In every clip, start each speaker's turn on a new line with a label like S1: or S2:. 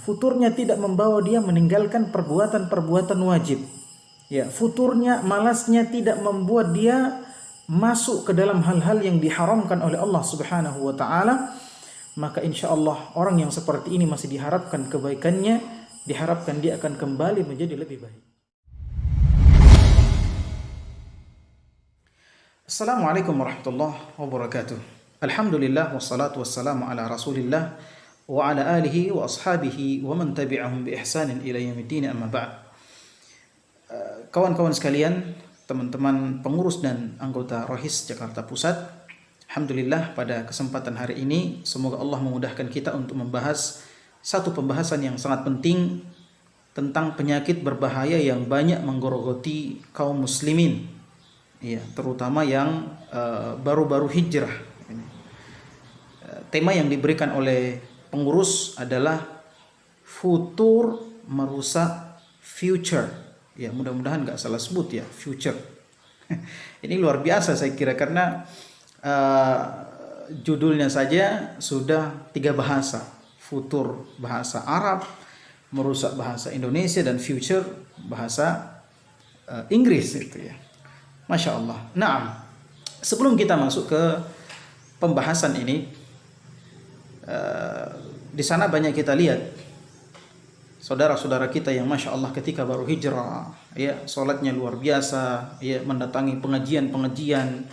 S1: Futurnya tidak membawa dia meninggalkan perbuatan-perbuatan wajib. Ya, futurnya, malasnya tidak membuat dia masuk ke dalam hal-hal yang diharamkan oleh Allah Subhanahu wa taala. Maka insya Allah orang yang seperti ini masih diharapkan kebaikannya, diharapkan dia akan kembali menjadi lebih baik. Assalamualaikum warahmatullahi wabarakatuh. Alhamdulillah wassalatu wassalamu ala Rasulillah wa ala alihi wa ashabihi wa man tabi'ahum bi ihsanin ila yaumiddin, amma ba'd. Kawan-kawan sekalian, teman-teman pengurus dan anggota Rohis Jakarta Pusat, alhamdulillah pada kesempatan hari ini semoga Allah memudahkan kita untuk membahas satu pembahasan yang sangat penting tentang penyakit berbahaya yang banyak menggerogoti kaum muslimin, ya, terutama yang baru-baru hijrah. Tema yang diberikan oleh pengurus adalah futur merusak future. Ya, mudah-mudahan nggak salah sebut ya, future. Ini luar biasa saya kira karena judulnya saja sudah 3 bahasa. Futur bahasa Arab, merusak bahasa Indonesia, dan future bahasa Inggris itu ya. Masya Allah. Nah, sebelum kita masuk ke pembahasan ini, di sana banyak kita lihat saudara-saudara kita yang masya Allah ketika baru hijrah, ya, sholatnya luar biasa, ya, mendatangi pengajian-pengajian,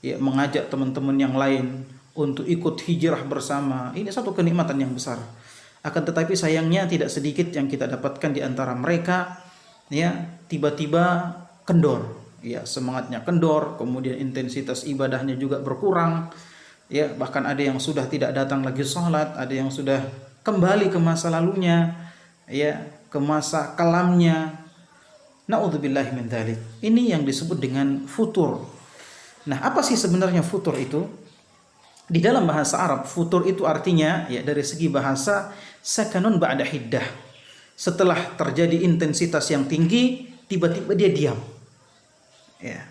S1: ya, mengajak teman-teman yang lain untuk ikut hijrah bersama. Ini satu kenikmatan yang besar. Akan tetapi sayangnya tidak sedikit yang kita dapatkan di antara mereka, ya, tiba-tiba kendor, ya, semangatnya kendor, kemudian intensitas ibadahnya juga berkurang. Ya, bahkan ada yang sudah tidak datang lagi sholat, ada yang sudah kembali ke masa lalunya, ya, ke masa kelamnya. Na'udzubillahi min dzalik. Ini yang disebut dengan futur. Nah, apa sih sebenarnya futur itu? Di dalam bahasa Arab, futur itu artinya, ya, dari segi bahasa, sakanun ba'da hiddah. Setelah terjadi intensitas yang tinggi, tiba-tiba dia diam. Ya.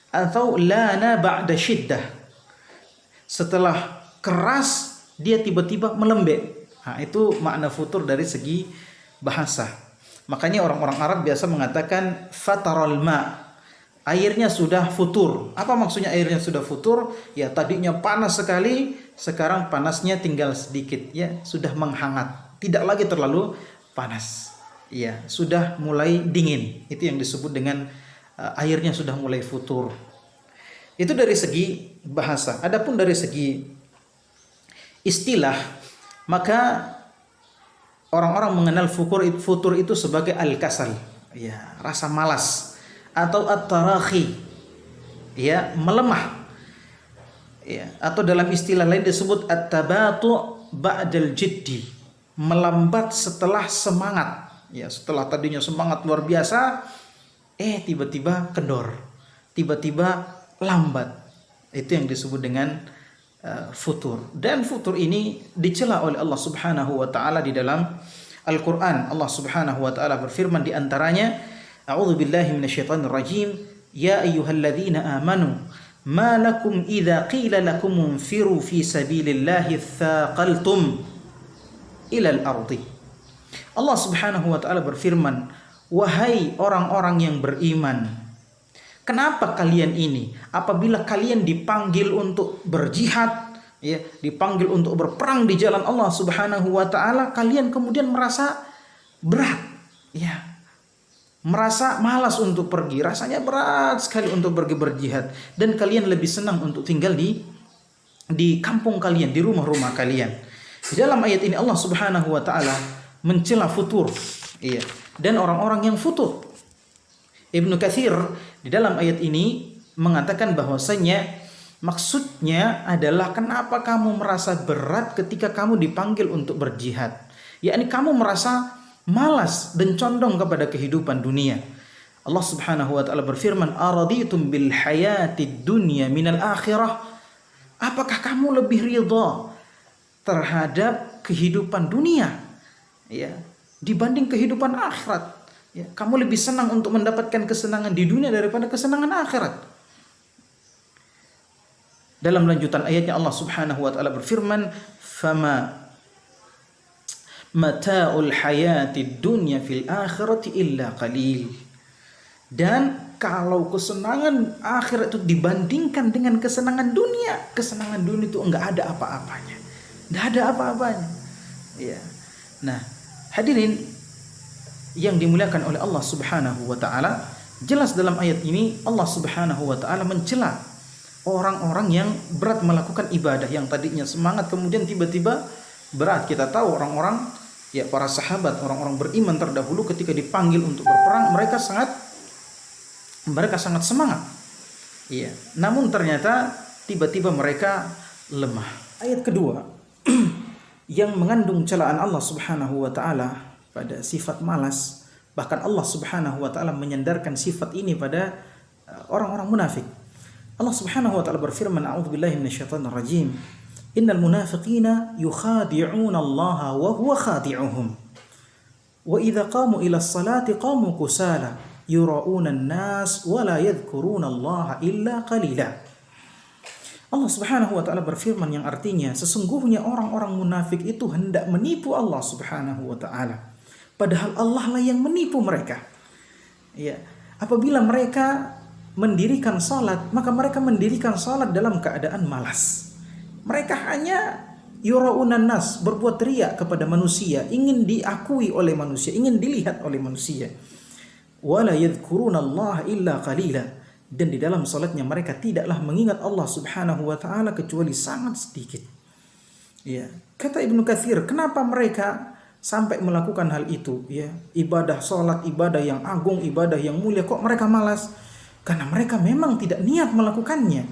S1: Atau lana ba'da shiddah. Setelah keras, dia tiba-tiba melembek. Nah, itu makna futur dari segi bahasa. Makanya orang-orang Arab biasa mengatakan fataral ma, airnya sudah futur. Apa maksudnya airnya sudah futur? Ya, tadinya panas sekali, sekarang panasnya tinggal sedikit, ya, sudah menghangat, tidak lagi terlalu panas. Ya, sudah mulai dingin. Itu yang disebut dengan airnya sudah mulai futur. Itu dari segi bahasa. Adapun dari segi istilah, maka orang-orang mengenal futur itu sebagai al-kasal, ya, rasa malas, atau at-tarahi, ya, melemah, ya, atau dalam istilah lain disebut at-tabatu' ba'dal jiddi, melambat setelah semangat, ya, setelah tadinya semangat luar biasa, tiba-tiba kendor, tiba-tiba lambat. Itu yang disebut dengan futur. Dan futur ini dicela oleh Allah Subhanahu wa taala di dalam Al-Qur'an. Allah Subhanahu wa taala berfirman di antaranya, A'udzubillahi minasyaitonir rajim, ya ayyuhalladzina amanu ma lakum idza qila lakum unfiru fi sabilillahi tsaqaltum ilal ardi. Allah Subhanahu wa taala berfirman, wahai orang-orang yang beriman, kenapa kalian ini apabila kalian dipanggil untuk berjihad, ya, dipanggil untuk berperang di jalan Allah Subhanahu wa taala, kalian kemudian merasa berat, ya, merasa malas untuk pergi, rasanya berat sekali untuk pergi berjihad, dan kalian lebih senang untuk tinggal di kampung kalian, di rumah-rumah kalian. Di dalam ayat ini Allah Subhanahu wa taala mencela futur, iya, dan orang-orang yang futur. Ibnu Katsir di dalam ayat ini mengatakan bahwasanya maksudnya adalah kenapa kamu merasa berat ketika kamu dipanggil untuk berjihad, yakni kamu merasa malas dan condong kepada kehidupan dunia. Allah Subhanahu wa taala berfirman, araditum bil hayatid dunya minal akhirah, apakah kamu lebih ridha terhadap kehidupan dunia, ya, dibanding kehidupan akhirat? Ya, kamu lebih senang untuk mendapatkan kesenangan di dunia daripada kesenangan akhirat. Dalam lanjutan ayatnya Allah Subhanahu wa taala berfirman, "Fama mata'ul hayatid dunya fil akhirati illa qalil. Dan kalau kesenangan akhirat itu dibandingkan dengan kesenangan dunia itu enggak ada apa-apanya. Enggak ada apa-apanya. Ya. Nah, hadirin yang dimuliakan oleh Allah Subhanahu wa taala, jelas dalam ayat ini Allah Subhanahu wa taala mencela orang-orang yang berat melakukan ibadah, yang tadinya semangat kemudian tiba-tiba berat. Kita tahu orang-orang, ya para sahabat, orang-orang beriman terdahulu ketika dipanggil untuk berperang, mereka sangat semangat. Iya. Namun ternyata tiba-tiba mereka lemah. Ayat kedua yang mengandung celaan Allah Subhanahu wa taala pada sifat malas, bahkan Allah Subhanahu wa taala menyandarkan sifat ini pada orang-orang munafik. Allah Subhanahu wa taala berfirman, a'udzubillahi minasyaitonir rajim. Innal munafiqina yukhadi'una Allah wa huwa khadi'uhum. Wa idza qamu ila as-salati qamu kusala yura'una an-nas wa la yadhkuruna Allah illa qalila. Allah Subhanahu wa taala berfirman yang artinya sesungguhnya orang-orang munafik itu hendak menipu Allah Subhanahu wa taala, padahal Allah lah yang menipu mereka. Ya, apabila mereka mendirikan salat, maka mereka mendirikan salat dalam keadaan malas. Mereka hanya yura'unan nas, berbuat riya kepada manusia, ingin diakui oleh manusia, ingin dilihat oleh manusia. Wala yadhkuruna Allah illa qalila. Dan di dalam salatnya mereka tidaklah mengingat Allah Subhanahu wa taala kecuali sangat sedikit. Ya, kata Ibnu Katsir, kenapa mereka sampai melakukan hal itu? Ya, ibadah salat, ibadah yang agung, ibadah yang mulia, kok mereka malas? Karena mereka memang tidak niat melakukannya.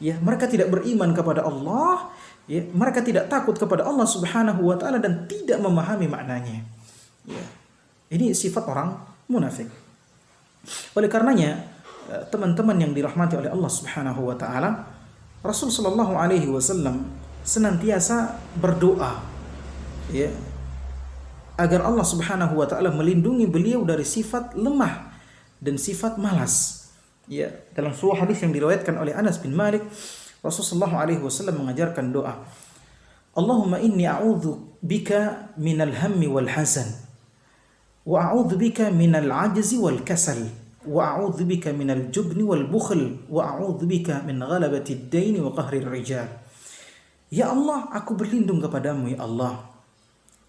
S1: Ya, mereka tidak beriman kepada Allah, ya, mereka tidak takut kepada Allah Subhanahu wa taala dan tidak memahami maknanya. Ya. Ini sifat orang munafik. Oleh karenanya, teman-teman yang dirahmati oleh Allah Subhanahu wa taala, Rasul sallallahu alaihi wasallam senantiasa berdoa, ya, agar Allah Subhanahu wa taala melindungi beliau dari sifat lemah dan sifat malas. Ya, dalam sebuah hadis yang diriwayatkan oleh Anas bin Malik, Rasulullah sallallahu alaihi wasallam mengajarkan doa, Allahumma inni a'udzu bika minal hammi wal hazan wa a'udzu bika minal ajzi wal kasal wa a'udzu bika minal jubni wal bukhl wa a'udzu bika min ghalabati ad-dain wa qahrir rijal. Ya Allah, aku berlindung kepadamu ya Allah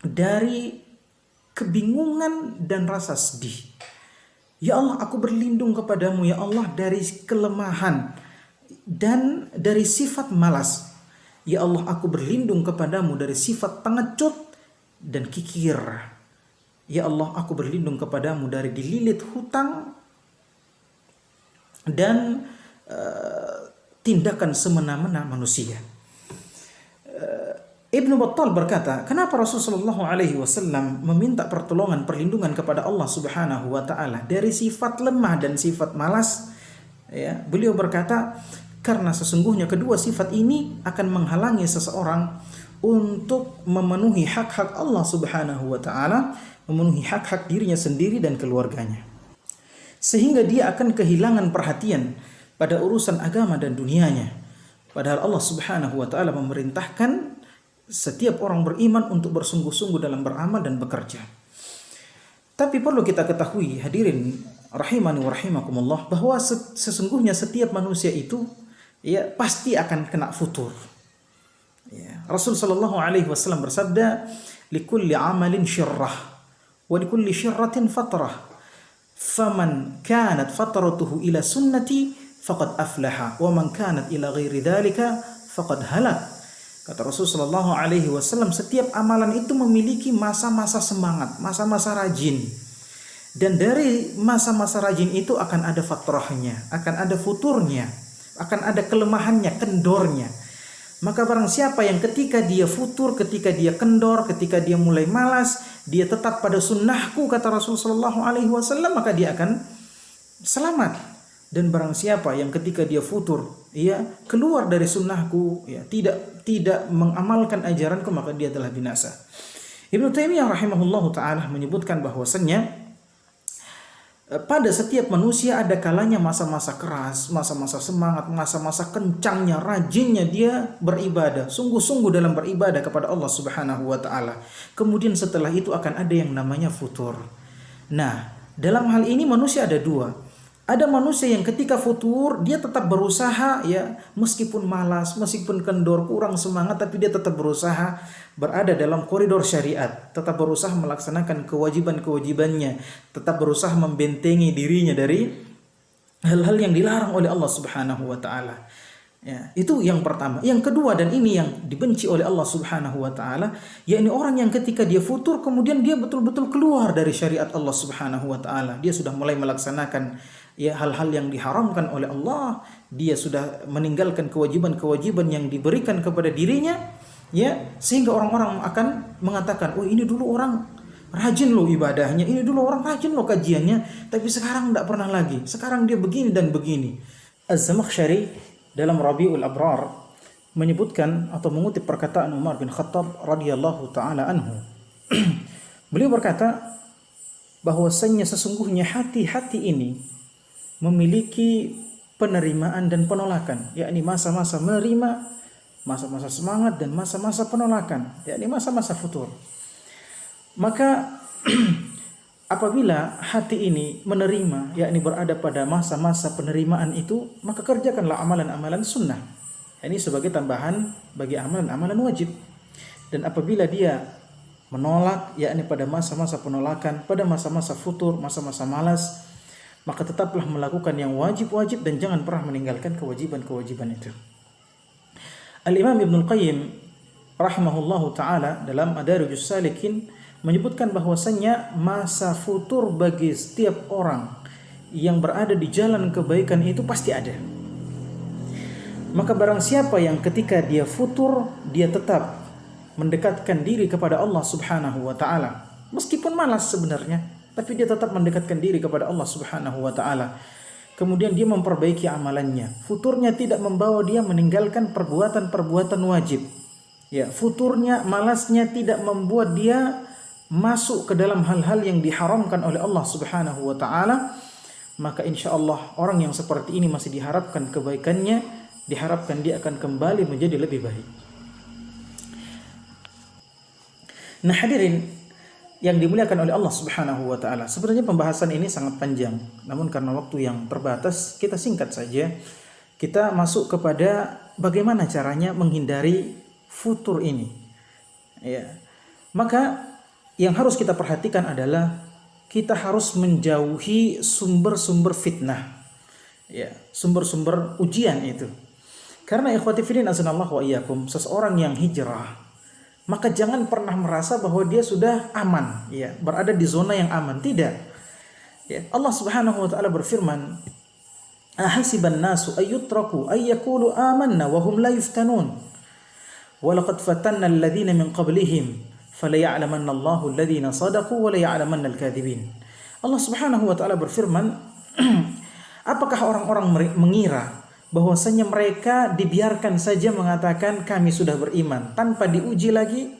S1: dari kebingungan dan rasa sedih. Ya Allah, aku berlindung kepadamu ya Allah dari kelemahan dan dari sifat malas. Ya Allah, aku berlindung kepadamu dari sifat pengecut dan kikir. Ya Allah, aku berlindung kepadamu dari dililit hutang dan tindakan semena-mena manusia. Ibnu Battal berkata, kenapa Rasulullah SAW meminta pertolongan, perlindungan kepada Allah Subhanahu wa taala dari sifat lemah dan sifat malas? Ya, beliau berkata, karena sesungguhnya kedua sifat ini akan menghalangi seseorang untuk memenuhi hak-hak Allah Subhanahu wa taala, memenuhi hak-hak dirinya sendiri dan keluarganya. Sehingga dia akan kehilangan perhatian pada urusan agama dan dunianya. Padahal Allah Subhanahu wa taala memerintahkan setiap orang beriman untuk bersungguh-sungguh dalam beramal dan bekerja. Tapi perlu kita ketahui, hadirin rahimani wa rahimakumullah, bahwa sesungguhnya setiap manusia itu ya pasti akan kena futur. Ya, Rasul sallallahu alaihi wasallam bersabda, "Likulli amalin syirrah wa likulli syirratin fatrah. Faman kanat fatratuhu ila sunnati faqad aflaha wa man kanat ila ghairi dzalika faqad halak." Kata Rasulullah sallallahu alaihi wasallam, setiap amalan itu memiliki masa-masa semangat, masa-masa rajin. Dan dari masa-masa rajin itu akan ada fatrahnya, akan ada futurnya, akan ada kelemahannya, kendornya. Maka barang siapa yang ketika dia futur, ketika dia kendor, ketika dia mulai malas, dia tetap pada sunnahku, kata Rasulullah sallallahu alaihi wasallam, maka dia akan selamat. Dan barang siapa yang ketika dia futur, ya keluar dari sunnahku, ya tidak mengamalkan ajaranku, maka dia telah binasa. Ibnu Taimiyah rahimahullahu taala menyebutkan bahwasannya Pada setiap manusia ada kalanya masa-masa keras, masa-masa semangat, masa-masa kencangnya, rajinnya dia beribadah, sungguh-sungguh dalam beribadah kepada Allah Subhanahu wa taala. Kemudian setelah itu akan ada yang namanya futur. Nah, dalam hal ini manusia ada dua. Ada manusia yang ketika futur dia tetap berusaha, ya, meskipun malas, meskipun kendor, kurang semangat, tapi dia tetap berusaha berada dalam koridor syariat, tetap berusaha melaksanakan kewajiban-kewajibannya, tetap berusaha membentengi dirinya dari hal-hal yang dilarang oleh Allah Subhanahu wa taala. Ya, itu yang pertama. Yang kedua, dan ini yang dibenci oleh Allah Subhanahu wa taala, yakni orang yang ketika dia futur kemudian dia betul-betul keluar dari syariat Allah Subhanahu wa taala. Dia sudah mulai melaksanakan, ya, hal-hal yang diharamkan oleh Allah, dia sudah meninggalkan kewajiban-kewajiban yang diberikan kepada dirinya, ya, sehingga orang-orang akan mengatakan, "Oh, ini dulu orang rajin loh ibadahnya, ini dulu orang rajin loh kajiannya, tapi sekarang tidak pernah lagi. Sekarang dia begini dan begini." Az-Zamakhsyari dalam Rabiul Abrar menyebutkan atau mengutip perkataan Umar bin Khattab radhiyallahu taala anhu. Beliau berkata bahwasanya sesungguhnya hati-hati ini memiliki penerimaan dan penolakan, yakni masa-masa menerima, masa-masa semangat, dan masa-masa penolakan, yakni masa-masa futur. Maka apabila hati ini menerima, yakni berada pada masa-masa penerimaan itu, maka kerjakanlah amalan-amalan sunnah. Ini sebagai tambahan bagi amalan-amalan wajib. Dan apabila dia menolak, yakni pada masa-masa penolakan, pada masa-masa futur, masa-masa malas, maka tetaplah melakukan yang wajib-wajib dan jangan pernah meninggalkan kewajiban-kewajiban itu. Al-Imam Ibnul Qayyim rahimahullahu ta'ala dalam Madarijus Salikin menyebutkan bahwasannya masa futur bagi setiap orang yang berada di jalan kebaikan itu pasti ada. Maka barang siapa yang ketika dia futur, dia tetap mendekatkan diri kepada Allah Subhanahu wa taala, meskipun malas sebenarnya, tapi dia tetap mendekatkan diri kepada Allah Subhanahu wa taala. Kemudian dia memperbaiki amalannya. Futurnya tidak membawa dia meninggalkan perbuatan-perbuatan wajib. Ya, futurnya, malasnya tidak membuat dia masuk ke dalam hal-hal yang diharamkan oleh Allah Subhanahu wa taala. Maka insyaallah orang yang seperti ini masih diharapkan kebaikannya, diharapkan dia akan kembali menjadi lebih baik. Nah, hadirin yang dimuliakan oleh Allah Subhanahu wa taala, sebenarnya pembahasan ini sangat panjang, namun karena waktu yang terbatas kita singkat saja. Kita masuk kepada bagaimana caranya menghindari futur ini. Ya. Maka yang harus kita perhatikan adalah kita harus menjauhi sumber-sumber fitnah, ya, sumber-sumber ujian itu. Karena ikhwati fillah azanallahu wa iyyakum, seseorang yang hijrah, maka jangan pernah merasa bahwa dia sudah aman, ya, berada di zona yang aman. Tidak. Ya, Allah Subhanahu wa taala berfirman, "Ahasiban nasu ayyutraku ayyaqulu amanna wa hum la yuftanun. Wa laqad fatanna alladhina min qablihim فَلَيَعْلَمَنَّ اللَّهُ الَّذِينَ صَدَقُوا وَلَيَعْلَمَنَّ الْكَاذِبِينَ." Allah Subhanahu wa taala berfirman, apakah orang-orang mengira bahwasanya mereka dibiarkan saja mengatakan kami sudah beriman tanpa diuji lagi?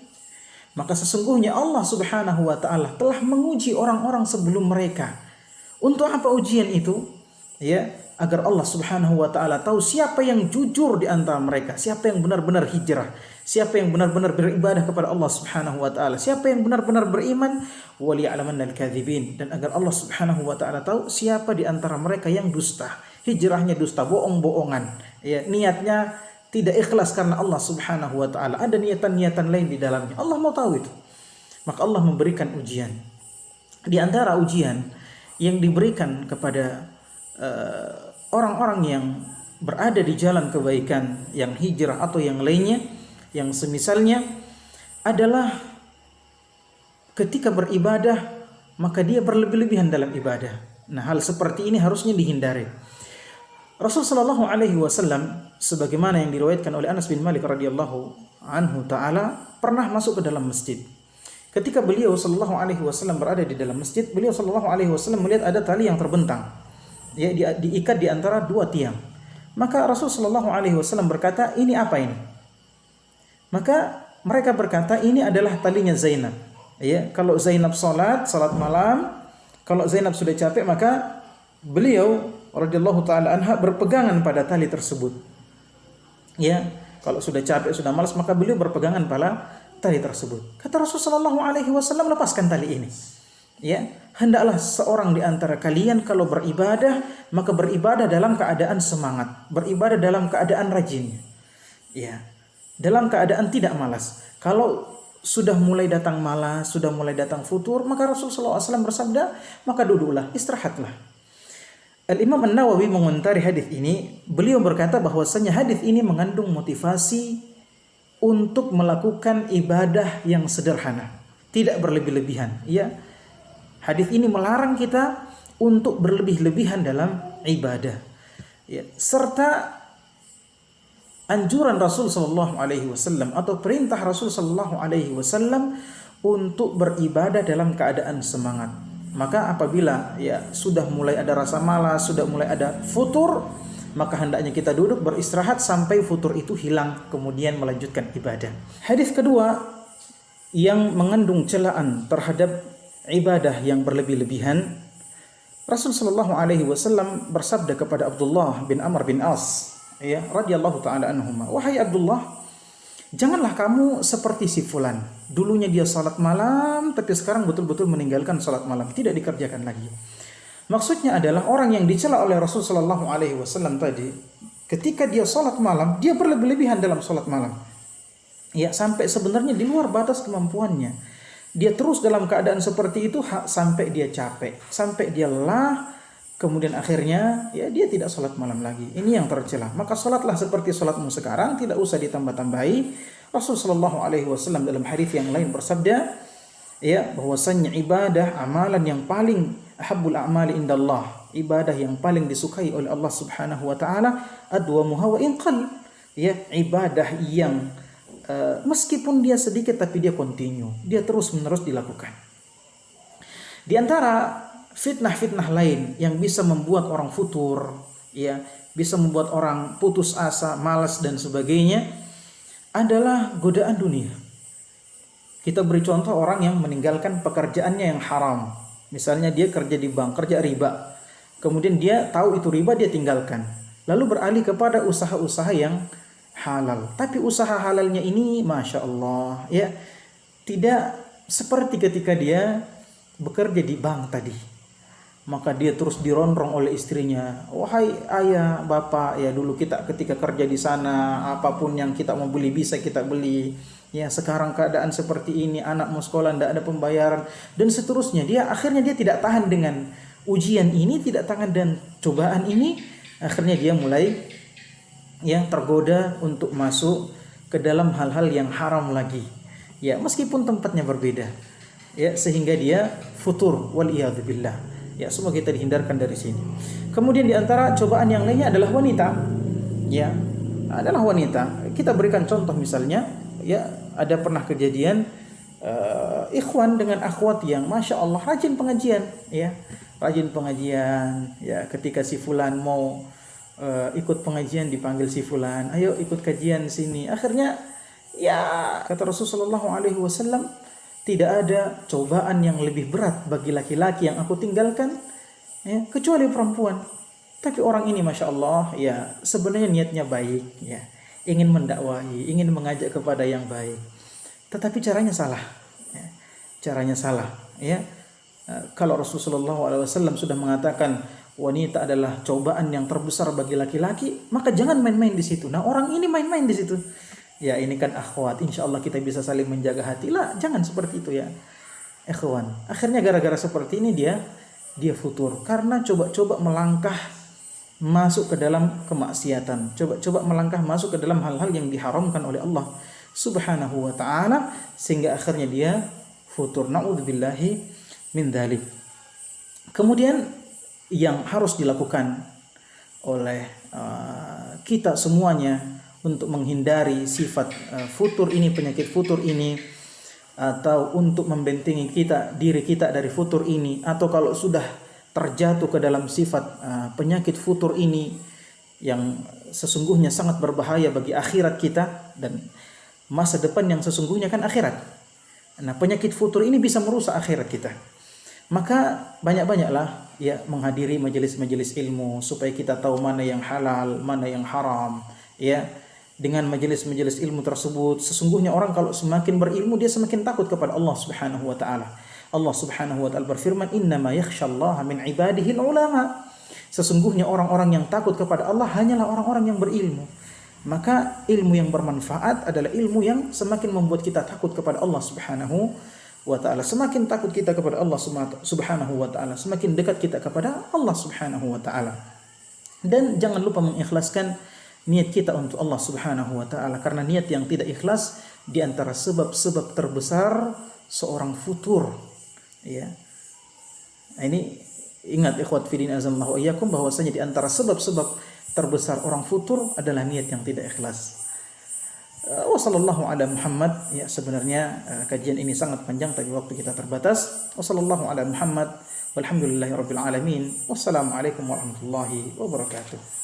S1: Maka sesungguhnya Allah Subhanahu wa taala telah menguji orang-orang sebelum mereka. Untuk apa ujian itu? Ya, agar Allah Subhanahu wa taala tahu siapa yang jujur di antara mereka, siapa yang benar-benar hijrah, siapa yang benar-benar beribadah kepada Allah Subhanahu wa taala, siapa yang benar-benar beriman, wa liya'lamannal kadzibin, dan agar Allah Subhanahu wa taala tahu siapa di antara mereka yang dusta, hijrahnya dusta, bohong-bohongan, ya, niatnya tidak ikhlas karena Allah Subhanahu wa taala, ada niatan-niatan lain di dalamnya. Allah mau tahu itu. Maka Allah memberikan ujian. Di antara ujian yang diberikan kepada orang-orang yang berada di jalan kebaikan, yang hijrah atau yang lainnya, yang semisalnya, adalah ketika beribadah maka dia berlebih-lebihan dalam ibadah. Nah, hal seperti ini harusnya dihindari. Rasulullah sallallahu alaihi wasallam sebagaimana yang diriwayatkan oleh Anas bin Malik radhiyallahu anhu taala pernah masuk ke dalam masjid. Ketika beliau sallallahu alaihi wasallam berada di dalam masjid, beliau sallallahu alaihi wasallam melihat ada tali yang terbentang, ya, diikat di antara dua tiang. Maka Rasulullah sallallahu alaihi wasallam berkata, "Ini apa ini?" Maka mereka berkata, "Ini adalah talinya Zainab." Ya, kalau Zainab salat malam, Kalau Zainab sudah capek, maka beliau radhiyallahu taala anha berpegangan pada tali tersebut. Ya, kalau sudah capek, sudah malas, maka beliau berpegangan pada tali tersebut. Kata Rasulullah SAW, lepaskan tali ini. Ya, hendaklah seorang di antara kalian kalau beribadah, maka beribadah dalam keadaan semangat, beribadah dalam keadaan rajin. Ya, dalam keadaan tidak malas. Kalau sudah mulai datang malas, sudah mulai datang futur, maka Rasulullah SAW bersabda, maka duduklah, istirahatlah. Al-Imam An-Nawawi mengomentari hadis ini, beliau berkata bahwasanya hadis ini mengandung motivasi untuk melakukan ibadah yang sederhana, tidak berlebih-lebihan. Ya, hadis ini melarang kita untuk berlebih-lebihan dalam ibadah. Ya, serta anjuran Rasul sallallahu alaihi wasallam atau perintah Rasul sallallahu alaihi wasallam untuk beribadah dalam keadaan semangat. Maka apabila ya sudah mulai ada rasa malas, sudah mulai ada futur, maka hendaknya kita duduk beristirahat sampai futur itu hilang, kemudian melanjutkan ibadah. Hadis kedua yang mengandung celaan terhadap ibadah yang berlebih-lebihan, Rasul sallallahu alaihi wasallam bersabda kepada Abdullah bin Amr bin As, ya, radhiyallahu taala anhuma, wahai Abdullah, janganlah kamu seperti si fulan. Dulunya dia salat malam, tapi sekarang betul-betul meninggalkan salat malam, tidak dikerjakan lagi. Maksudnya adalah orang yang dicela oleh Rasul sallallahu alaihi wasallam tadi, ketika dia salat malam, dia berlebih-lebihan dalam salat malam. Ya, sampai sebenarnya di luar batas kemampuannya. Dia terus dalam keadaan seperti itu sampai dia capek, sampai dia lelah, kemudian akhirnya ya dia tidak salat malam lagi. Ini yang tercela. Maka salatlah seperti salatmu sekarang, tidak usah ditambah-tambahi. Rasul sallallahu alaihi wasallam dalam hadis yang lain bersabda, ya, bahwasanya ibadah amalan yang paling ahabbul a'mali indallah, ibadah yang paling disukai oleh Allah Subhanahu wa taala, adwamuha wa in qall, ya, ibadah yang meskipun dia sedikit tapi dia continue, dia terus-menerus dilakukan. Di antara fitnah-fitnah lain yang bisa membuat orang futur, ya, bisa membuat orang putus asa, malas dan sebagainya adalah godaan dunia. Kita beri contoh orang yang meninggalkan pekerjaannya yang haram. Misalnya dia kerja di bank, kerja riba. Kemudian dia tahu itu riba, dia tinggalkan. Lalu beralih kepada usaha-usaha yang halal. Tapi usaha halalnya ini, Masya Allah, ya, tidak seperti ketika dia bekerja di bank tadi. Maka dia terus dironrong oleh istrinya. Wahai ayah, bapak, ya dulu kita ketika kerja di sana, apapun yang kita mau beli bisa kita beli. Ya, sekarang keadaan seperti ini, anak mau sekolah tidak ada pembayaran dan seterusnya. Akhirnya dia tidak tahan dengan ujian ini, tidak tahan dan cobaan ini. Akhirnya dia mulai ya tergoda untuk masuk ke dalam hal-hal yang haram lagi. Ya, meskipun tempatnya berbeda. Ya, sehingga dia futur, wal iyadzubillah. Ya, semua kita dihindarkan dari sini. Kemudian di antara cobaan yang lainnya adalah wanita. Ya, adalah wanita. Kita berikan contoh misalnya, ya, ada pernah kejadian ikhwan dengan akhwat yang Masya Allah rajin pengajian, ya, rajin pengajian. Ya, ketika si fulan mau ikut pengajian dipanggil si fulan, ayo ikut kajian sini. Akhirnya, ya, kata Rasulullah SAW, tidak ada cobaan yang lebih berat bagi laki-laki yang aku tinggalkan, ya, kecuali perempuan. Tapi orang ini Masya Allah, ya, sebenarnya niatnya baik, ya, ingin mendakwahi, ingin mengajak kepada yang baik, tetapi caranya salah, ya, caranya salah. Ya, kalau Rasulullah SAW sudah mengatakan wanita adalah cobaan yang terbesar bagi laki-laki, maka jangan main-main di situ. Nah, orang ini main-main di situ. Ya, ini kan akhwat, insya Allah kita bisa saling menjaga hati lah, jangan seperti itu ya, ikhwan. Akhirnya gara-gara seperti ini dia futur karena coba-coba melangkah masuk ke dalam kemaksiatan, coba-coba melangkah masuk ke dalam hal-hal yang diharamkan oleh Allah Subhanahu wa taala, sehingga akhirnya dia futur. Na'udzubillahi min dzalik. Kemudian yang harus dilakukan oleh kita semuanya untuk menghindari sifat futur ini, penyakit futur ini, atau untuk membentengi diri kita dari futur ini, atau kalau sudah terjatuh ke dalam sifat penyakit futur ini yang sesungguhnya sangat berbahaya bagi akhirat kita dan masa depan yang sesungguhnya kan akhirat. Nah, penyakit futur ini bisa merusak akhirat kita. Maka banyak-banyaklah ya menghadiri majelis-majelis ilmu supaya kita tahu mana yang halal, mana yang haram, ya. Dengan majelis-majelis ilmu tersebut, sesungguhnya orang kalau semakin berilmu dia semakin takut kepada Allah Subhanahu wa taala. Allah Subhanahu wa taala berfirman, "Innama yakhsyallaha min ibadihi ulama." Sesungguhnya orang-orang yang takut kepada Allah hanyalah orang-orang yang berilmu. Maka ilmu yang bermanfaat adalah ilmu yang semakin membuat kita takut kepada Allah Subhanahu wa taala. Semakin takut kita kepada Allah Subhanahu wa taala, semakin dekat kita kepada Allah Subhanahu wa taala. Dan jangan lupa mengikhlaskan niat kita untuk Allah Subhanahu wa taala, karena niat yang tidak ikhlas di antara sebab-sebab terbesar seorang futur, ya. Nah, ini ingat ikhwat fillah azamillahu wa iyyakum, bahwasanya di antara sebab-sebab terbesar orang futur adalah niat yang tidak ikhlas. Wassallallahu ala Muhammad. Ya, sebenarnya kajian ini sangat panjang tapi waktu kita terbatas. Wassallallahu ala Muhammad walhamdulillahirabbil alamin. Wassalamualaikum warahmatullahi wabarakatuh.